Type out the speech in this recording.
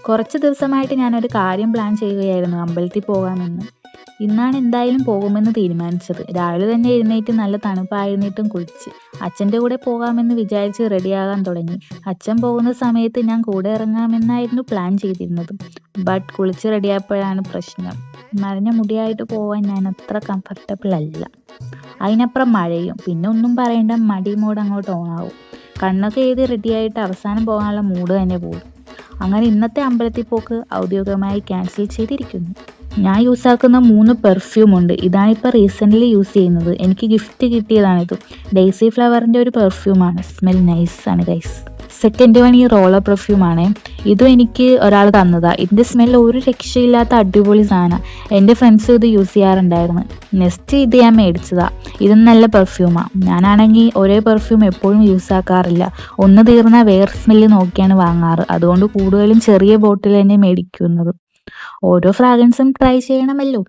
കുറച്ച് ദിവസമായിട്ട് ഞാനൊരു കാര്യം പ്ലാൻ ചെയ്യുകയായിരുന്നു, അമ്പലത്തിൽ പോകാമെന്ന്. ഇന്നാണ് എന്തായാലും പോകുമെന്ന് തീരുമാനിച്ചത്. രാവിലെ തന്നെ എഴുന്നേറ്റ് നല്ല തണുപ്പായിരുന്നിട്ടും കുളിച്ച് അച്ഛൻ്റെ കൂടെ പോകാമെന്ന് വിചാരിച്ച് റെഡിയാകാൻ തുടങ്ങി. അച്ഛൻ പോകുന്ന സമയത്ത് ഞാൻ കൂടെ ഇറങ്ങാമെന്നായിരുന്നു പ്ലാൻ ചെയ്തിരുന്നത്. ബട്ട് കുളിച്ച് റെഡിയായപ്പോഴാണ് പ്രശ്നം. നനഞ്ഞ മുടിയായിട്ട് പോകാൻ ഞാൻ അത്ര കംഫർട്ടബിൾ അല്ല. അതിനപ്പുറം മഴയും. പിന്നെ ഒന്നും പറയേണ്ട, മടി മോഡ് അങ്ങോട്ട് ഓണാവും. കണ്ണൊക്കെ എഴുതി റെഡിയായിട്ട് അവസാനം പോകാനുള്ള മൂഡ് തന്നെ പോകും. അങ്ങനെ ഇന്നത്തെ അമ്പലത്തിൽ പോക്ക് ഔദ്യോഗികമായി ക്യാൻസൽ ചെയ്തിരിക്കുന്നു. ഞാൻ യൂസാക്കുന്ന 3 പെർഫ്യൂം ഉണ്ട്. ഇതാണിപ്പോൾ റീസെൻ്റ്ലി യൂസ് ചെയ്യുന്നത്. എനിക്ക് ഗിഫ്റ്റ് കിട്ടിയതാണിത്. ഡെയ്സി ഫ്ലവറിൻ്റെ ഒരു പെർഫ്യൂമാണ്. സ്മെൽ നൈസ് ആണ് ഗൈസ്. സെക്കൻഡ് വൺ ഈ റോളർ പെർഫ്യൂമാണ്. ഇതും എനിക്ക് ഒരാൾ തന്നതാണ്. ഇതിൻ്റെ സ്മെൽ ഒരു രക്ഷയില്ലാത്ത അടിപൊളി സാധനമാണ്. എൻ്റെ ഫ്രണ്ട്സ് ഇത് യൂസ് ചെയ്യാറുണ്ടായിരുന്നു. നെക്സ്റ്റ് ഇത് ഞാൻ മേടിച്ചതാണ്. ഇതും നല്ല പെർഫ്യൂമാണ്. ഞാനാണെങ്കിൽ ഒരേ പെർഫ്യൂം എപ്പോഴും യൂസ് ആക്കാറില്ല. ഒന്ന് തീർന്നാൽ വേറെ സ്മെല്ല് നോക്കിയാണ് വാങ്ങാറ്. അതുകൊണ്ട് കൂടുതലും ചെറിയ ബോട്ടിൽ തന്നെ മേടിക്കുന്നത്. ഓരോ ഫ്രാഗ്രൻസും ട്രൈ ചെയ്യണമല്ലോ.